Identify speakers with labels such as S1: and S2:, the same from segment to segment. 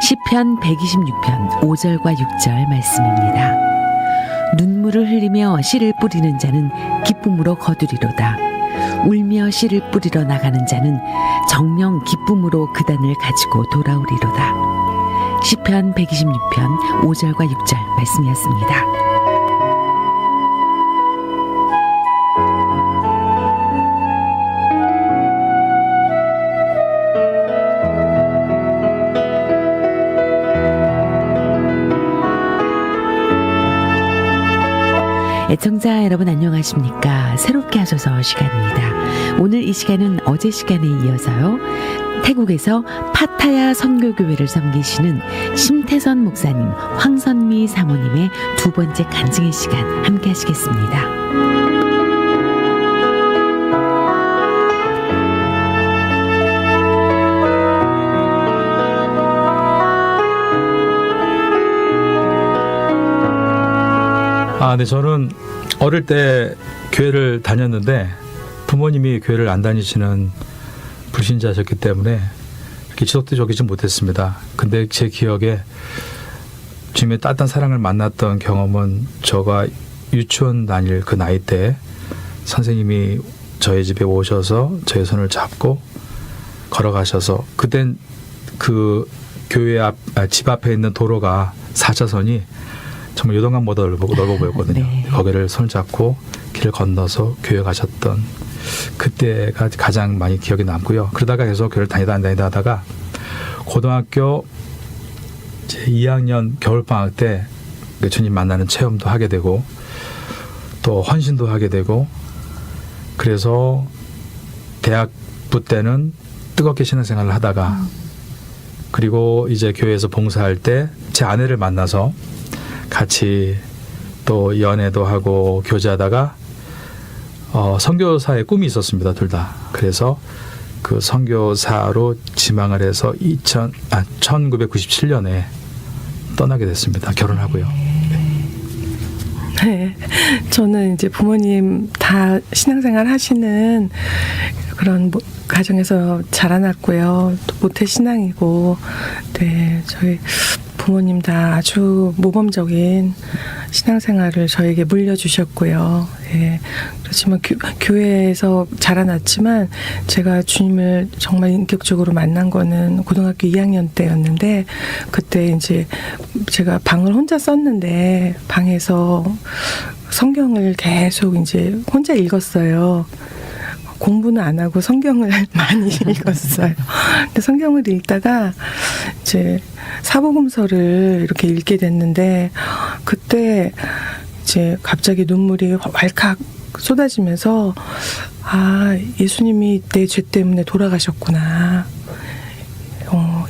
S1: 시편 126편 5절과 6절 말씀입니다. 눈물을 흘리며 씨를 뿌리는 자는 기쁨으로 거두리로다. 울며 씨를 뿌리러 나가는 자는 정령 기쁨으로 그단을 가지고 돌아오리로다. 시편 126편 5절과 6절 말씀이었습니다. 애청자 여러분 안녕하십니까? 새롭게 하셔서 시간입니다. 오늘 이 시간은 어제 시간에 이어서요. 태국에서 파타야 선교교회를 섬기시는 심태선 목사님, 황선미 사모님의 두 번째 간증의 시간 함께 하시겠습니다.
S2: 네, 저는 어릴 때 교회를 다녔는데 부모님이 교회를 안 다니시는 불신자셨기 때문에 이렇게 지속되지 못했습니다. 근데 제 기억에 주님의 따뜻한 사랑을 만났던 경험은 저가 유치원 다닐 그 나이 때 선생님이 저희 집에 오셔서 저의 손을 잡고 걸어가셔서 그땐 그 교회 집 앞에 있는 도로가 4차선이 정말 요동강보다 넓어 보였거든요.
S1: 네.
S2: 거기를 손잡고 길을 건너서 교회 가셨던 그때가 가장 많이 기억에 남고요. 그러다가 계속 교회를 다니다 하다가 고등학교 제 2학년 겨울방학 때 주님 만나는 체험도 하게 되고 또 헌신도 하게 되고 그래서 대학부 때는 뜨겁게 신앙생활을 하다가 그리고 이제 교회에서 봉사할 때 제 아내를 만나서 같이 또 연애도 하고 교제하다가 선교사의 꿈이 있었습니다. 둘 다. 그래서 그 선교사로 지망을 해서 1997년에 떠나게 됐습니다. 결혼하고요.
S3: 네, 저는 이제 부모님 다 신앙생활 하시는 그런 가정에서 자라났고요. 또 모태 신앙이고, 네, 저희 부모님 다 아주 모범적인 신앙생활을 저에게 물려주셨고요. 예, 그렇지만 교회에서 자라났지만 제가 주님을 정말 인격적으로 만난 거는 고등학교 2학년 때였는데 그때 이제 제가 방을 혼자 썼는데 방에서 성경을 계속 이제 혼자 읽었어요. 공부는 안 하고 성경을 많이 읽었어요. 근데 성경을 읽다가 이제 사복음서를 이렇게 읽게 됐는데 그때 이제 갑자기 눈물이 왈칵 쏟아지면서 아, 예수님이 내 죄 때문에 돌아가셨구나.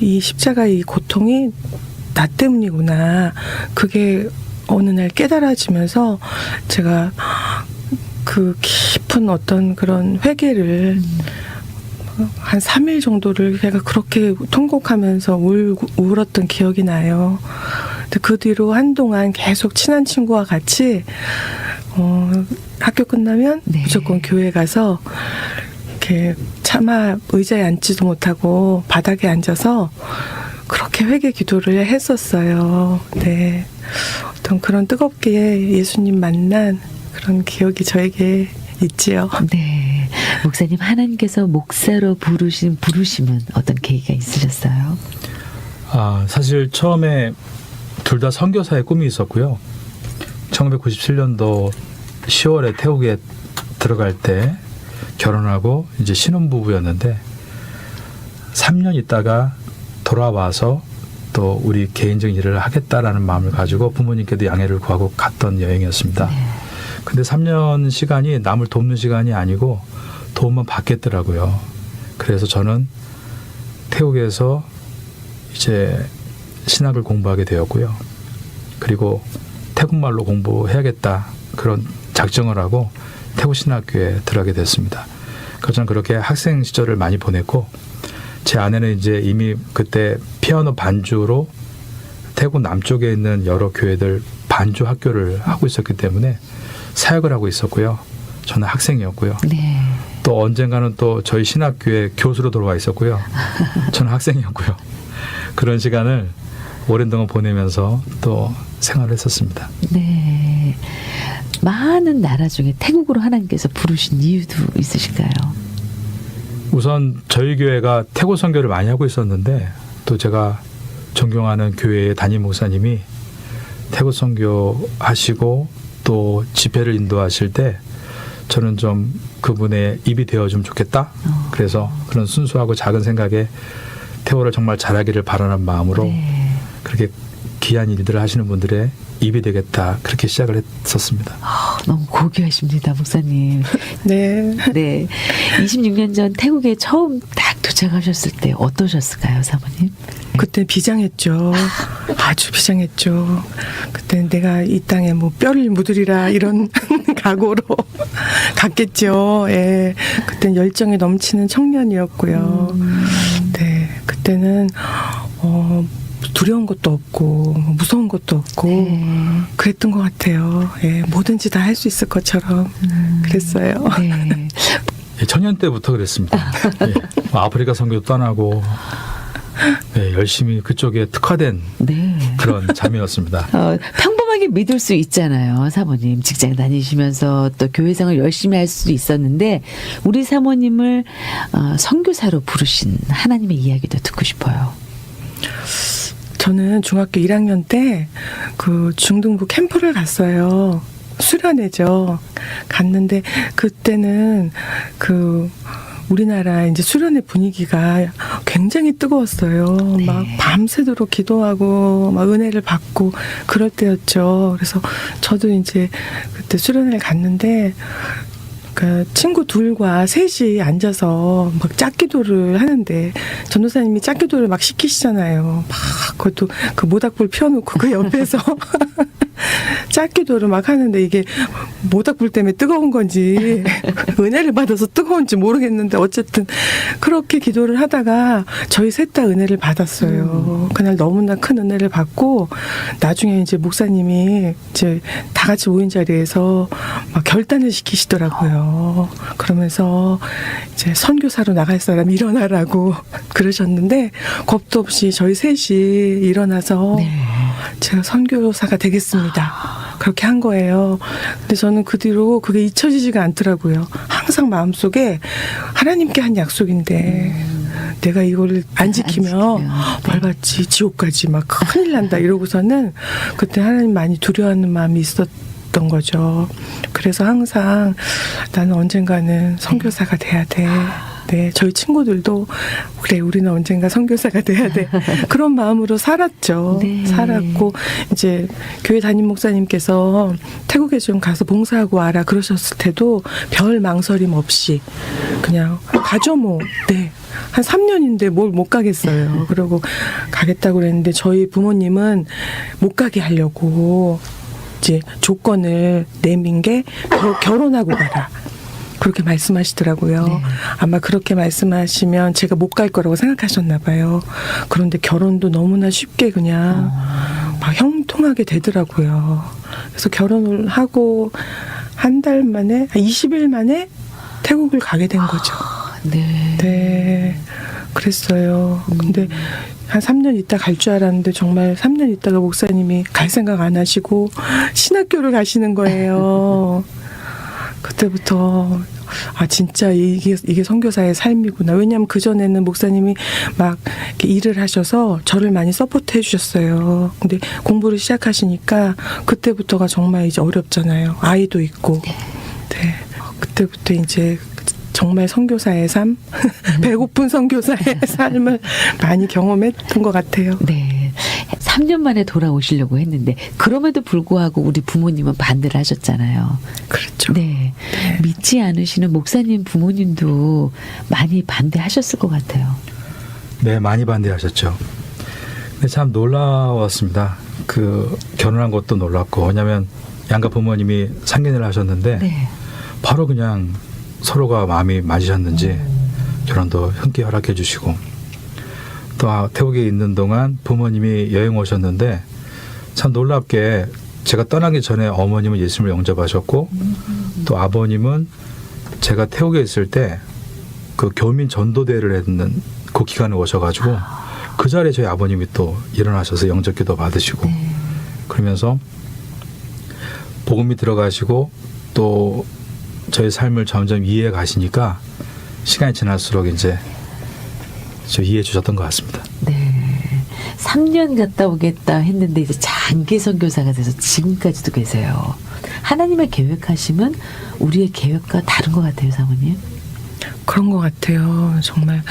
S3: 이 십자가의 이 고통이 나 때문이구나. 그게 어느 날 깨달아지면서 제가 그 깊은 어떤 그런 회개를 한 3일 정도를 제가 그렇게 통곡하면서 울었던 기억이 나요. 근데 그 뒤로 한동안 계속 친한 친구와 같이 학교 끝나면
S1: 네.
S3: 무조건 교회 가서 이렇게 차마 의자에 앉지도 못하고 바닥에 앉아서 그렇게 회개 기도를 했었어요. 네, 어떤 그런 뜨겁게 예수님 만난 그런 기억이 저에게 있지요.
S1: 네, 목사님 하나님께서 목사로 부르심은 어떤 계기가 있으셨어요?
S2: 사실 처음에 둘 다 선교사의 꿈이 있었고요. 1997년도 10월에 태국에 들어갈 때 결혼하고 이제 신혼부부였는데 3년 있다가 돌아와서 또 우리 개인적인 일을 하겠다라는 마음을 가지고 부모님께도 양해를 구하고 갔던 여행이었습니다.
S1: 네.
S2: 근데 3년 시간이 남을 돕는 시간이 아니고 도움만 받겠더라고요. 그래서 저는 태국에서 이제 신학을 공부하게 되었고요. 그리고 태국말로 공부해야겠다 그런 작정을 하고 태국 신학교에 들어가게 됐습니다. 그래서 저는 그렇게 학생 시절을 많이 보냈고 제 아내는 이제 이미 그때 피아노 반주로 태국 남쪽에 있는 여러 교회들 반주 학교를 하고 있었기 때문에 사역을 하고 있었고요. 저는 학생이었고요.
S1: 네.
S2: 또 언젠가는 또 저희 신학교에 교수로 들어와 있었고요. 저는 학생이었고요. 그런 시간을 오랜 동안 보내면서 또 생활을 했었습니다.
S1: 네. 많은 나라 중에 태국으로 하나님께서 부르신 이유도 있으실까요?
S2: 우선 저희 교회가 태국 선교를 많이 하고 있었는데 또 제가 존경하는 교회의 담임 목사님이 태국 선교 하시고 또 집회를 인도하실 때 저는 좀 그분의 입이 되어주면 좋겠다. 그래서 그런 순수하고 작은 생각에 태국을 정말 잘하기를 바라는 마음으로
S1: 네.
S2: 그렇게 귀한 일들을 하시는 분들의 입이 되겠다. 그렇게 시작을 했었습니다.
S1: 너무 고귀하십니다, 목사님.
S3: 네.
S1: 네. 26년 전 태국에 처음 딱 도착하셨을 때 어떠셨을까요, 사모님?
S3: 그때 비장했죠. 아주 비장했죠. 그때 내가 이 땅에 뭐 뼈를 묻으리라 이런 각오로 갔겠죠. 예. 그때 열정이 넘치는 청년이었고요. 네. 그때는 두려운 것도 없고 무서운 것도 없고
S1: 네.
S3: 그랬던 것 같아요. 예. 뭐든지 다 할 수 있을 것처럼 그랬어요.
S1: 네.
S2: 예, 청년 때부터 그랬습니다. 예, 아프리카 선교도 떠나고 예, 열심히 그쪽에 특화된
S1: 네.
S2: 그런 자매였습니다.
S1: 평범하게 믿을 수 있잖아요, 사모님. 직장 다니시면서 또 교회생활 열심히 할 수도 있었는데 우리 사모님을 선교사로 부르신 하나님의 이야기도 듣고 싶어요.
S3: 저는 중학교 1학년 때 그 중등부 캠프를 갔어요. 수련회죠. 갔는데 그때는 그 우리나라 이제 수련회 분위기가 굉장히 뜨거웠어요.
S1: 네.
S3: 막 밤새도록 기도하고 막 은혜를 받고 그럴 때였죠. 그래서 저도 이제 그때 수련회를 갔는데 그 친구 둘과 셋이 앉아서 막 짝기도를 하는데 전도사님이 짝기도를 막 시키시잖아요. 막 그것도 그 모닥불 펴놓고 그 옆에서 짝기도를 막 하는데 이게 모닥불 때문에 뜨거운 건지 은혜를 받아서 뜨거운지 모르겠는데 어쨌든 그렇게 기도를 하다가 저희 셋 다 은혜를 받았어요. 그날 너무나 큰 은혜를 받고 나중에 이제 목사님이 이제 다 같이 모인 자리에서 막 결단을 시키시더라고요. 그러면서 이제 선교사로 나갈 사람 일어나라고 그러셨는데 겁도 없이 저희 셋이 일어나서
S1: 네.
S3: 제가 선교사가 되겠습니다. 그렇게 한 거예요. 근데 저는 그 뒤로 그게 잊혀지지가 않더라고요. 항상 마음속에 하나님께 한 약속인데 내가 이거를 안 지키면 뭘 받지 지옥 가지 막 큰일 난다 이러고서는 그때 하나님 많이 두려워하는 마음이 있었던 거죠. 그래서 항상 나는 언젠가는 선교사가 돼야 돼. 네, 저희 친구들도 그래 우리는 언젠가 선교사가 돼야 돼 그런 마음으로 살았죠.
S1: 네. 살았고
S3: 이제 교회 담임 목사님께서 태국에 좀 가서 봉사하고 와라 그러셨을 때도 별 망설임 없이 그냥 가죠 뭐. 네. 한 3년인데 뭘 못 가겠어요. 그러고 가겠다고 그랬는데 저희 부모님은 못 가게 하려고 이제 조건을 내민 게 결혼하고 가라. 그렇게 말씀하시더라고요.
S1: 네.
S3: 아마 그렇게 말씀하시면 제가 못 갈 거라고 생각하셨나 봐요. 그런데 결혼도 너무나 쉽게 그냥 막 형통하게 되더라고요. 그래서 결혼을 하고 한 달 만에, 20일 만에 태국을 가게 된 거죠.
S1: 네.
S3: 네. 그랬어요. 근데 한 3년 있다 갈 줄 알았는데 정말 3년 있다가 목사님이 갈 생각 안 하시고 신학교를 가시는 거예요. 그때부터 진짜 이게 선교사의 삶이구나. 왜냐하면 그 전에는 목사님이 막 이렇게 일을 하셔서 저를 많이 서포트 해주셨어요. 근데 공부를 시작하시니까 그때부터가 정말 이제 어렵잖아요. 아이도 있고. 네. 그때부터 이제 정말 선교사의 삶, 배고픈 선교사의 삶을 많이 경험했던 것 같아요.
S1: 네. 3년 만에 돌아오시려고 했는데 그럼에도 불구하고 우리 부모님은 반대를 하셨잖아요.
S3: 그렇죠.
S1: 네. 믿지 않으시는 목사님 부모님도 많이 반대하셨을 것 같아요.
S2: 네, 많이 반대하셨죠. 근데 참 놀라웠습니다. 그 결혼한 것도 놀랐고, 왜냐하면 양가 부모님이 상견례를 하셨는데
S1: 네.
S2: 바로 그냥 서로가 마음이 맞으셨는지 결혼도 흔쾌히 허락해 주시고, 또 태국에 있는 동안 부모님이 여행 오셨는데 참 놀랍게 제가 떠나기 전에 어머님은 예수님을 영접하셨고 또 아버님은 제가 태국에 있을 때 그 교민 전도대회를 했는 그 기간에 오셔가지고 그 자리에 저희 아버님이 또 일어나셔서 영접기도 받으시고 그러면서 복음이 들어가시고 또 저희 삶을 점점 이해해 가시니까 시간이 지날수록 이제 저 이해해 주셨던 것 같습니다.
S1: 네. 3년 갔다 오겠다 했는데 이제 장기 선교사가 돼서 지금까지도 계세요. 하나님의 계획하심은 우리의 계획과 다른 것 같아요, 사모님.
S3: 그런 것 같아요. 정말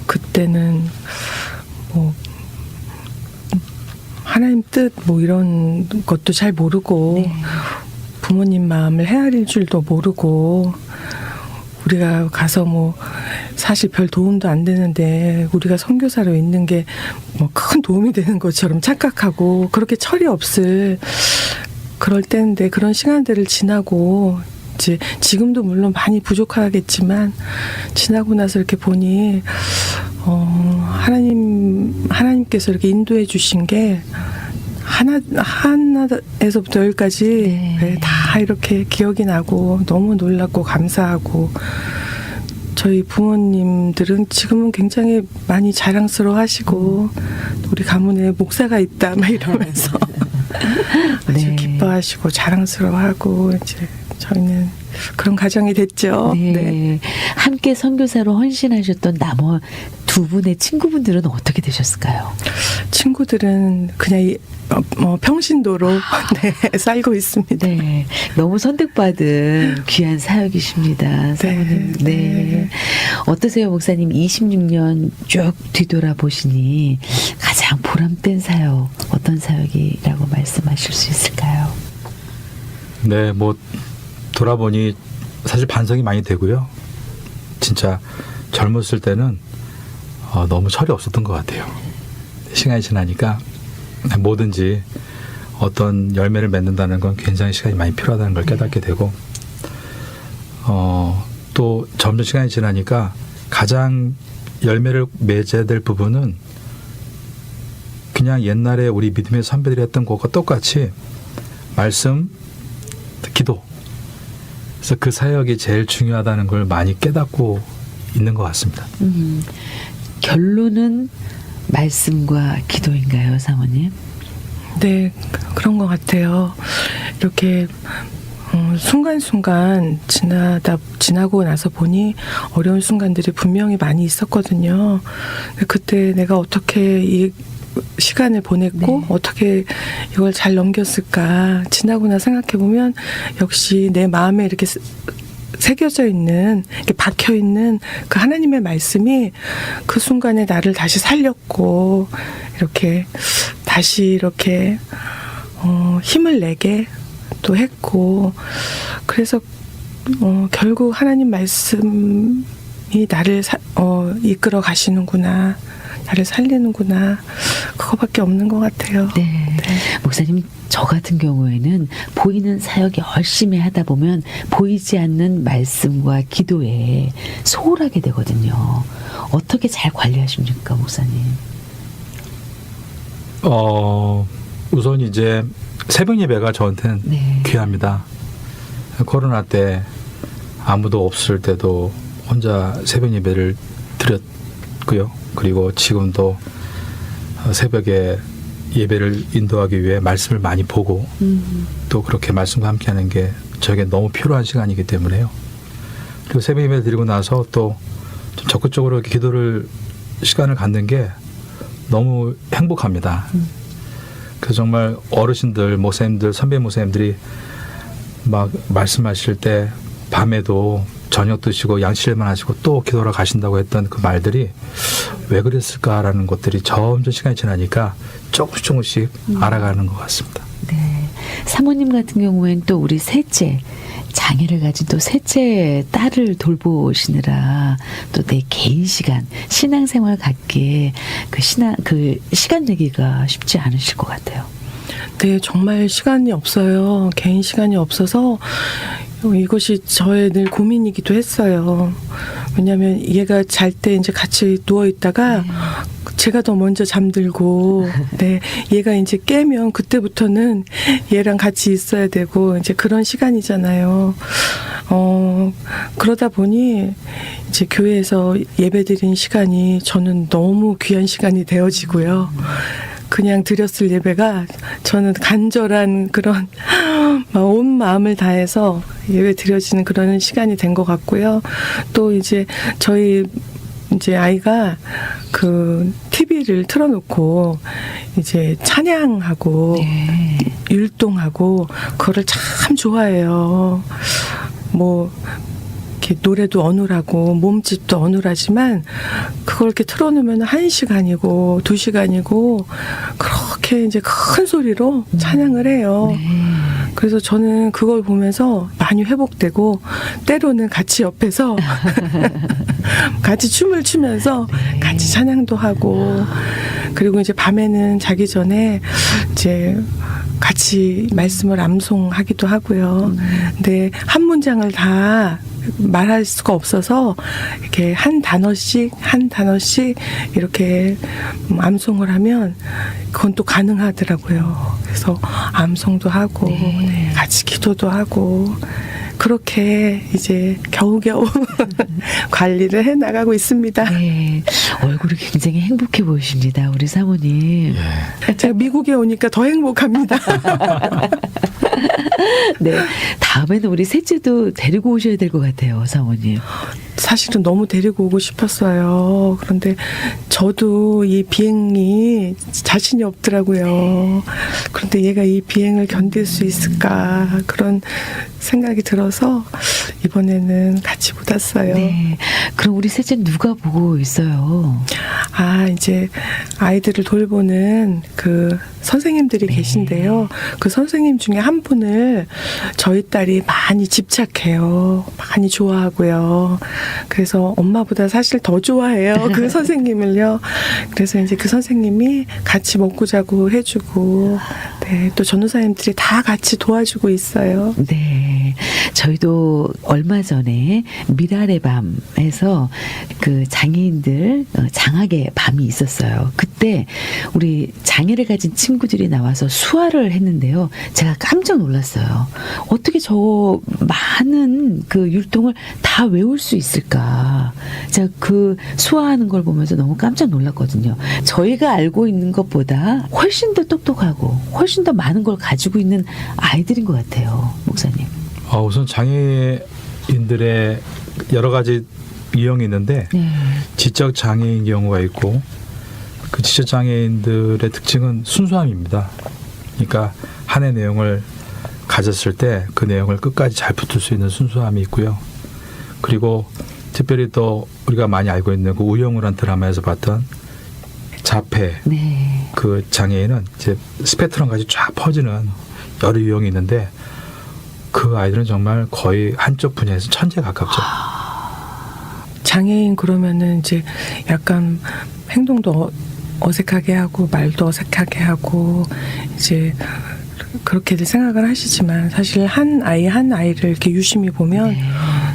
S3: 그때는 뭐 하나님 뜻 뭐 이런 것도 잘 모르고
S1: 네.
S3: 부모님 마음을 헤아릴 줄도 모르고 우리가 가서 뭐 사실 별 도움도 안 되는데 우리가 선교사로 있는 게 뭐 큰 도움이 되는 것처럼 착각하고 그렇게 철이 없을 그럴 때인데 그런 시간들을 지나고 이제 지금도 물론 많이 부족하겠지만 지나고 나서 이렇게 보니 하나님께서 이렇게 인도해 주신 게 하나에서부터 열까지
S1: 네.
S3: 다 이렇게 기억이 나고 너무 놀랍고 감사하고 저희 부모님들은 지금은 굉장히 많이 자랑스러워 하시고 우리 가문에 목사가 있다 막 이러면서 아주
S1: 네.
S3: 기뻐하시고 자랑스러워하고 이제 저희는 그런 가정이 됐죠.
S1: 네.
S3: 네.
S1: 함께 선교사로 헌신하셨던 나머 두 분의 친구분들은 어떻게 되셨을까요?
S3: 친구들은 그냥 평신도로 네, 살고 있습니다.
S1: 네, 너무 선택받은 귀한 사역이십니다, 사모님. 네.
S3: 네.
S1: 어떠세요, 목사님? 26년 쭉 뒤돌아보시니 가장 보람된 사역, 어떤 사역이라고 말씀하실 수 있을까요?
S2: 네, 뭐 돌아보니 사실 반성이 많이 되고요. 진짜 젊었을 때는 너무 철이 없었던 것 같아요. 시간이 지나니까 뭐든지 어떤 열매를 맺는다는 건 굉장히 시간이 많이 필요하다는 걸 깨닫게 되고 또 점점 시간이 지나니까 가장 열매를 맺어야 될 부분은 그냥 옛날에 우리 믿음의 선배들이 했던 것과 똑같이 말씀, 기도. 그래서 그 사역이 제일 중요하다는 걸 많이 깨닫고 있는 것 같습니다.
S1: 결론은 말씀과 기도인가요, 사모님?
S3: 그런 것 같아요. 이렇게 순간순간 지나고 나서 보니 어려운 순간들이 분명히 많이 있었거든요. 그때 내가 어떻게 이 시간을 보냈고
S1: 네.
S3: 어떻게 이걸 잘 넘겼을까 지나고 나 생각해보면 역시 내 마음에 이렇게 새겨져 있는 이렇게 박혀 있는 그 하나님의 말씀이 그 순간에 나를 다시 살렸고 이렇게 다시 이렇게 힘을 내게 또 했고 그래서 결국 하나님 말씀이 나를 이끌어 가시는구나. 나를 살리는구나. 그거밖에 없는 것 같아요.
S1: 네. 목사님, 저 같은 경우에는 보이는 사역 열심히 하다 보면 보이지 않는 말씀과 기도에 소홀하게 되거든요. 어떻게 잘 관리하십니까, 목사님?
S2: 우선 이제 새벽 예배가 저한테는
S1: 네.
S2: 귀합니다. 코로나 때 아무도 없을 때도 혼자 새벽 예배를 드렸고요. 그리고 지금도 새벽에 예배를 인도하기 위해 말씀을 많이 보고 또 그렇게 말씀과 함께하는 게 저에게 너무 필요한 시간이기 때문에요. 그리고 새벽 예배 드리고 나서 또 좀 적극적으로 이렇게 기도를 시간을 갖는 게 너무 행복합니다. 그래서 정말 어르신들, 목사님들, 선배 목사님들이 막 말씀하실 때 밤에도 저녁 드시고 양치질만 하시고 또 기도하러 가신다고 했던 그 말들이 왜 그랬을까라는 것들이 점점 시간이 지나니까 조금씩 알아가는 것 같습니다.
S1: 네. 사모님 같은 경우에는 또 우리 셋째 장애를 가진 또 셋째 딸을 돌보시느라 또 내 개인 시간, 신앙생활 갖기에 그 시간 내기가 쉽지 않으실 것 같아요.
S3: 네, 정말 시간이 없어요. 개인 시간이 없어서 이것이 저의 늘 고민이기도 했어요. 왜냐하면 얘가 잘 때 이제 같이 누워 있다가 제가 더 먼저 잠들고, 네, 얘가 이제 깨면 그때부터는 얘랑 같이 있어야 되고 이제 그런 시간이잖아요. 그러다 보니 이제 교회에서 예배드린 시간이 저는 너무 귀한 시간이 되어지고요. 그냥 드렸을 예배가 저는 간절한 그런 온 마음을 다해서 예배 드려지는 그런 시간이 된 것 같고요. 또 이제 저희 이제 아이가 그 TV를 틀어놓고 이제 찬양하고
S1: 네.
S3: 율동하고 그거를 참 좋아해요. 뭐 이렇게 노래도 어눌하고 몸짓도 어눌하지만 그걸 이렇게 틀어놓으면 1시간이고 2시간이고 그렇게 이제 큰 소리로 찬양을 해요.
S1: 네.
S3: 그래서 저는 그걸 보면서 많이 회복되고 때로는 같이 옆에서 같이 춤을 추면서 같이 찬양도 하고 그리고 이제 밤에는 자기 전에 이제 같이 말씀을 암송하기도 하고요. 근데 한 문장을 다 말할 수가 없어서 이렇게 한 단어씩 이렇게 암송을 하면 그건 또 가능하더라고요. 그래서 암송도 하고 네, 같이 기도도 하고 그렇게 이제 겨우겨우 관리를 해 나가고 있습니다.
S1: 네. 얼굴이 굉장히 행복해 보이십니다. 우리 사모님.
S3: 제가 미국에 오니까 더 행복합니다.
S1: 네. 다음에는 우리 셋째도 데리고 오셔야 될 것 같아요, 사모님.
S3: 사실은 너무 데리고 오고 싶었어요. 그런데 저도 이 비행이 자신이 없더라고요. 그런데 얘가 이 비행을 견딜 수 있을까 그런 생각이 들어서 이번에는 같이 못 왔어요.
S1: 네. 그럼 우리 셋째는 누가 보고 있어요?
S3: 이제 아이들을 돌보는 그 선생님들이
S1: 네.
S3: 계신데요. 그 선생님 중에 한 분을 저희 딸이 많이 집착해요. 많이 좋아하고요. 그래서 엄마보다 사실 더 좋아해요. 그 선생님을요. 그래서 이제 그 선생님이 같이 먹고 자고 해주고, 네, 또 전도사님들이 다 같이 도와주고 있어요.
S1: 네. 저희도 얼마 전에 미랄의 밤에서 그 장애인들 장학의 밤이 있었어요. 그때 우리 장애를 가진 친구들이 나와서 수화를 했는데요. 제가 깜짝 놀랐어요. 어떻게 저 많은 그 율동을 다 외울 수 있을까? 제가 그 수화하는 걸 보면서 너무 깜짝 놀랐거든요. 저희가 알고 있는 것보다 훨씬 더 똑똑하고 훨씬 더 많은 걸 가지고 있는 아이들인 것 같아요, 목사님.
S2: 우선 장애인들의 여러 가지 유형이 있는데
S1: 네.
S2: 지적 장애인 경우가 있고 그 지적 장애인들의 특징은 순수함입니다. 그러니까 한 해 내용을 가졌을 때 그 내용을 끝까지 잘 붙을 수 있는 순수함이 있고요. 그리고 특별히 또 우리가 많이 알고 있는 그 우영우란 드라마에서 봤던 자폐
S1: 네.
S2: 그 장애인은 이제 스펙트럼까지 쫙 퍼지는 여러 유형이 있는데 그 아이들은 정말 거의 한쪽 분야에서 천재에 가깝죠.
S3: 장애인 그러면은 이제 약간 행동도 어색하게 하고 말도 어색하게 하고 이제 그렇게들 생각을 하시지만 사실 한 아이를 이렇게 유심히 보면
S1: 네.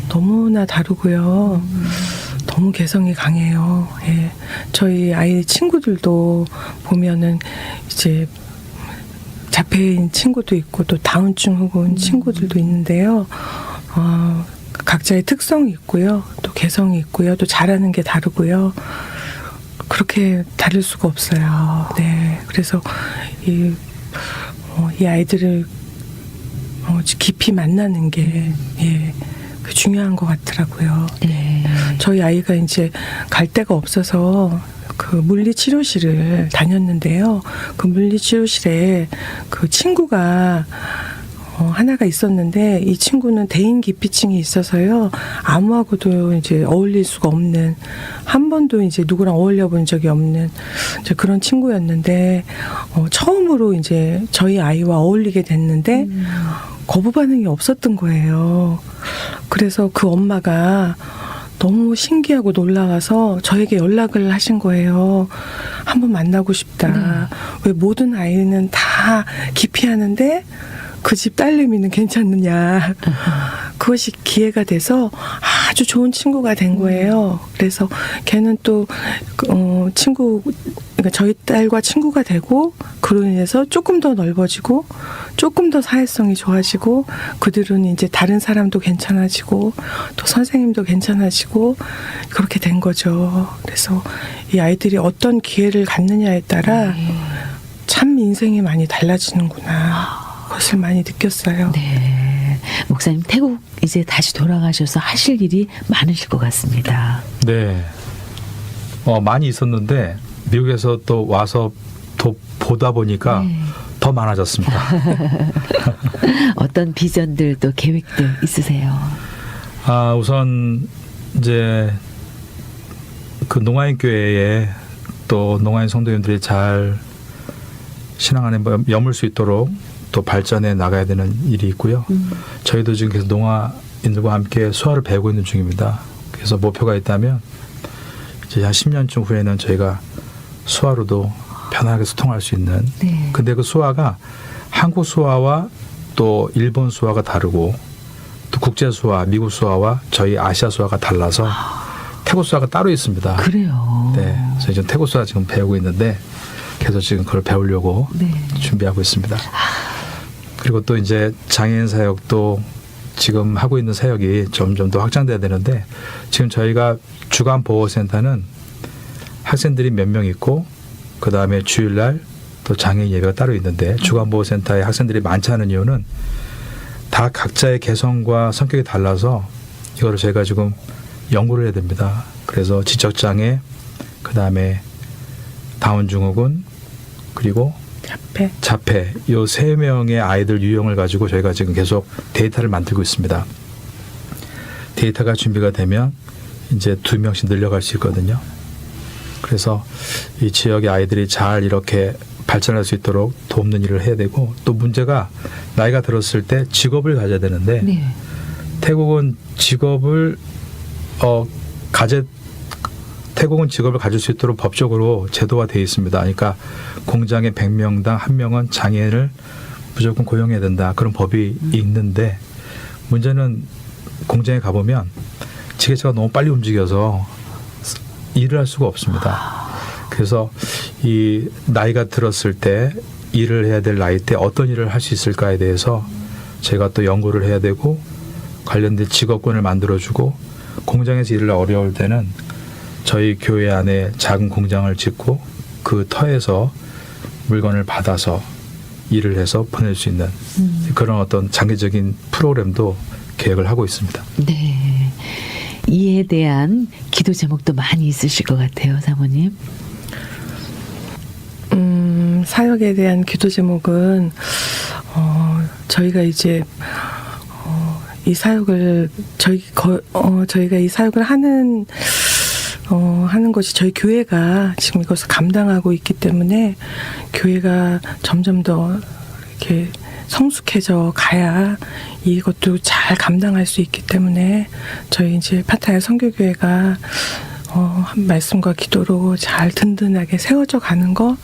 S3: 너무나 다르고요. 너무 개성이 강해요. 예. 저희 아이 친구들도 보면은 이제 자폐인 친구도 있고 또 다운증 후군 친구들도 있는데요. 각자의 특성이 있고요. 또 개성이 있고요. 또 잘하는 게 다르고요. 그렇게 다를 수가 없어요. 네. 그래서 이 아이들을 깊이 만나는 게 중요한 것 같더라고요.
S1: 네.
S3: 저희 아이가 이제 갈 데가 없어서 그 물리치료실을 다녔는데요. 그 물리치료실에 그 친구가 하나가 있었는데 이 친구는 대인 기피증이 있어서요. 아무하고도 이제 어울릴 수가 없는, 한 번도 이제 누구랑 어울려 본 적이 없는 이제 그런 친구였는데 처음으로 이제 저희 아이와 어울리게 됐는데 거부 반응이 없었던 거예요. 그래서 그 엄마가 너무 신기하고 놀라워서 저에게 연락을 하신 거예요. 한번 만나고 싶다. 왜 모든 아이는 다 기피하는데 그 집 딸내미는 괜찮느냐. 그것이 기회가 돼서 아주 좋은 친구가 된 거예요. 그래서 걔는 또 그러니까 저희 딸과 친구가 되고 그로 인해서 조금 더 넓어지고 조금 더 사회성이 좋아지고 그들은 이제 다른 사람도 괜찮아지고 또 선생님도 괜찮아지고 그렇게 된 거죠. 그래서 이 아이들이 어떤 기회를 갖느냐에 따라 참 인생이 많이 달라지는구나. 그것을 많이 느꼈어요.
S1: 네. 목사님 태국 이제 다시 돌아가셔서 하실 일이 많으실 것 같습니다.
S2: 네. 많이 있었는데 미국에서 또 와서 또 보다 보니까
S1: 네.
S2: 더 많아졌습니다.
S1: 어떤 비전들 또 계획들 있으세요?
S2: 우선 이제 그 농아인 교회에 또 농아인 성도님들이 잘 신앙 안에 머물 수 있도록 또 발전해 나가야 되는 일이 있고요. 저희도 지금 계속 농아인들과 함께 수화를 배우고 있는 중입니다. 그래서 목표가 있다면 이제 한 10년쯤 후에는 저희가 수화로도 편하게 소통할 수 있는.
S1: 네.
S2: 근데 그 수화가 한국 수화와 또 일본 수화가 다르고 또 국제 수화, 미국 수화와 저희 아시아 수화가 달라서 태국 수화가 따로 있습니다.
S1: 그래요.
S2: 네, 저희 지금 태국 수화 지금 배우고 있는데 계속 지금 그걸 배우려고
S1: 네.
S2: 준비하고 있습니다. 그리고 또 이제 장애인 사역도 지금 하고 있는 사역이 점점 더 확장돼야 되는데 지금 저희가 주간 보호센터는 학생들이 몇 명 있고 그 다음에 주일날 또 장애인 예배가 따로 있는데 주간 보호센터에 학생들이 많지 않은 이유는 다 각자의 개성과 성격이 달라서 이거를 저희가 지금 연구를 해야 됩니다. 그래서 지적장애, 그 다음에 다운증후군, 그리고 자폐 이 3명의 아이들 유형을 가지고 저희가 지금 계속 데이터를 만들고 있습니다. 데이터가 준비가 되면 이제 2명씩 늘려갈 수 있거든요. 그래서 이 지역의 아이들이 잘 이렇게 발전할 수 있도록 돕는 일을 해야 되고 또 문제가 나이가 들었을 때 직업을 가져야 되는데
S1: 네.
S2: 태국은 직업을 태국은 직업을 가질 수 있도록 법적으로 제도가 되어 있습니다. 그러니까 공장의 100명당 1명은 장애인을 무조건 고용해야 된다. 그런 법이 있는데 문제는 공장에 가보면 지게차가 너무 빨리 움직여서 일을 할 수가 없습니다. 그래서 이 나이가 들었을 때 일을 해야 될 나이 때 어떤 일을 할 수 있을까에 대해서 제가 또 연구를 해야 되고 관련된 직업군을 만들어주고 공장에서 일을 어려울 때는 저희 교회 안에 작은 공장을 짓고 그 터에서 물건을 받아서 일을 해서 보낼 수 있는 그런 어떤 장기적인 프로그램도 계획을 하고 있습니다.
S1: 네. 이에 대한 기도 제목도 많이 있으실 것 같아요, 사모님.
S3: 사역에 대한 기도 제목은 저희가 이제 이 사역을 저희가 이 사역을 하는 것이 저희 교회가 지금 이것을 감당하고 있기 때문에 교회가 점점 더 이렇게 성숙해져 가야 이것도 잘 감당할 수 있기 때문에 저희 이제 파타야 선교교회가 말씀과 기도로 잘 든든하게 세워져 가는 거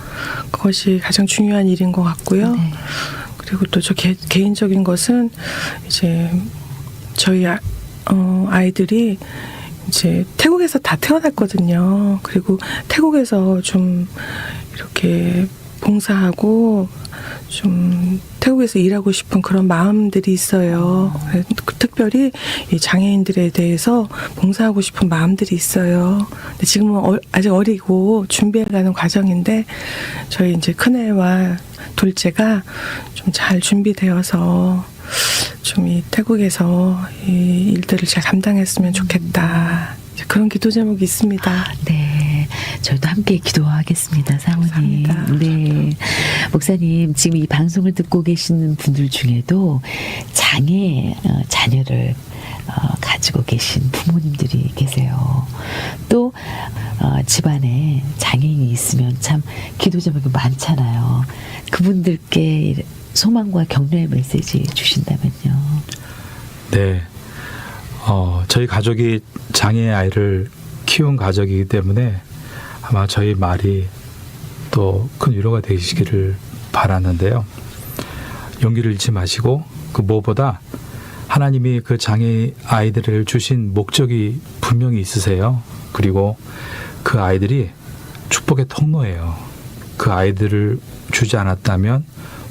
S3: 그것이 가장 중요한 일인 것 같고요.
S1: 네.
S3: 그리고 또 저 개인적인 것은 이제 저희 아이들이 이제 태국에서 다 태어났거든요. 그리고 태국에서 좀 이렇게 봉사하고 좀 태국에서 일하고 싶은 그런 마음들이 있어요. 특별히 이 장애인들에 대해서 봉사하고 싶은 마음들이 있어요. 근데 지금은 아직 어리고 준비해가는 과정인데 저희 이제 큰애와 둘째가 좀 잘 준비되어서 좀 이 태국에서 이 일들을 잘 감당했으면 좋겠다. 그런 기도 제목이 있습니다.
S1: 네. 저희도 함께 기도하겠습니다, 사모님.
S3: 감사합니다.
S1: 네. 목사님, 지금 이 방송을 듣고 계시는 분들 중에도 장애 자녀를 가지고 계신 부모님들이 계세요. 또 집안에 장애인이 있으면 참 기도 제목이 많잖아요. 그분들께 소망과 격려의 메시지 주신다면요.
S2: 네. 저희 가족이 장애 아이를 키운 가족이기 때문에 아마 저희 말이 또 큰 위로가 되시기를 바라는데요. 용기를 잃지 마시고 그 무엇보다 하나님이 그 장애 아이들을 주신 목적이 분명히 있으세요. 그리고 그 아이들이 축복의 통로예요. 그 아이들을 주지 않았다면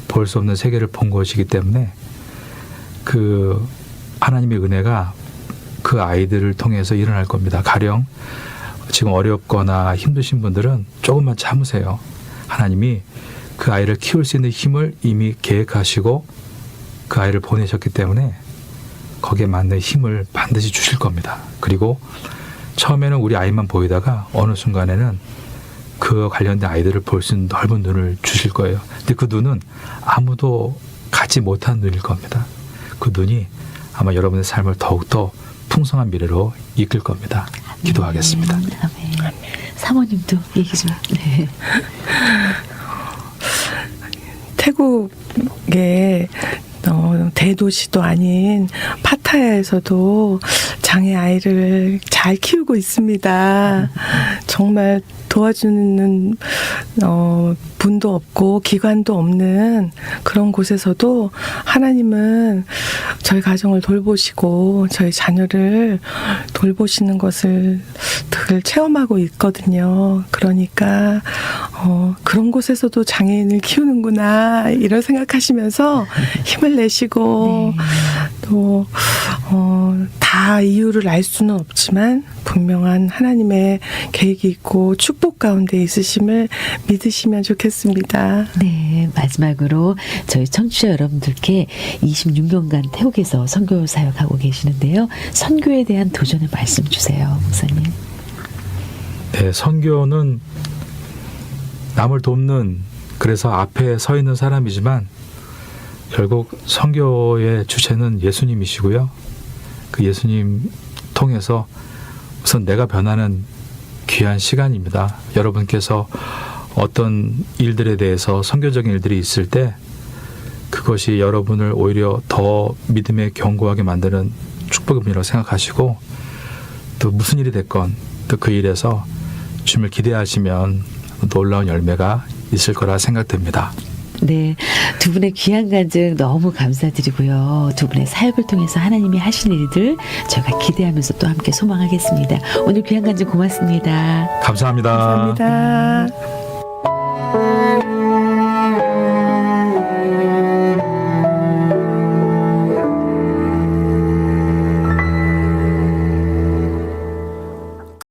S2: 볼 수 없는 세계를 본 것이기 때문에 그 하나님의 은혜가 그 아이들을 통해서 일어날 겁니다. 가령 지금 어렵거나 힘드신 분들은 조금만 참으세요. 하나님이 그 아이를 키울 수 있는 힘을 이미 계획하시고 그 아이를 보내셨기 때문에 거기에 맞는 힘을 반드시 주실 겁니다. 그리고 처음에는 우리 아이만 보이다가 어느 순간에는 그 관련된 아이들을 볼 수 있는 넓은 눈을 주실 거예요. 근데 그 눈은 아무도 갖지 못한 눈일 겁니다. 그 눈이 아마 여러분의 삶을 더욱더 풍성한 미래로 이끌 겁니다. 기도하겠습니다.
S1: 아멘. 사모님도 얘기 좀. 네.
S3: 태국의 대도시도 아닌 파타야에서도 장애 아이를 잘 키우고 있습니다. 정말 도와주는 분도 없고 기관도 없는 그런 곳에서도 하나님은 저희 가정을 돌보시고 저희 자녀를 돌보시는 것을 늘 체험하고 있거든요. 그러니까 그런 곳에서도 장애인을 키우는구나 이런 생각하시면서 힘을 내시고 또 다 이유를 알 수는 없지만 분명한 하나님의 계획이 있고 축복 가운데 있으심을 믿으시면 좋겠습니다.
S1: 네, 마지막으로 저희 청취자 여러분들께 26년간 태국에서 선교 사역하고 계시는데요. 선교에 대한 도전의 말씀 주세요, 목사님.
S2: 네, 선교는 남을 돕는 그래서 앞에 서 있는 사람이지만 결국 선교의 주체는 예수님이시고요. 그 예수님 통해서 우선 내가 변하는 귀한 시간입니다. 여러분께서 어떤 일들에 대해서 선교적인 일들이 있을 때 그것이 여러분을 오히려 더 믿음에 견고하게 만드는 축복이라고 생각하시고 또 무슨 일이 됐건 또 그 일에서 주님을 기대하시면 놀라운 열매가 있을 거라 생각됩니다.
S1: 네, 두 분의 귀한 간증 너무 감사드리고요. 두 분의 사역을 통해서 하나님이 하신 일들 저희가 기대하면서 또 함께 소망하겠습니다. 오늘 귀한 간증 고맙습니다.
S2: 감사합니다.
S3: 감사합니다.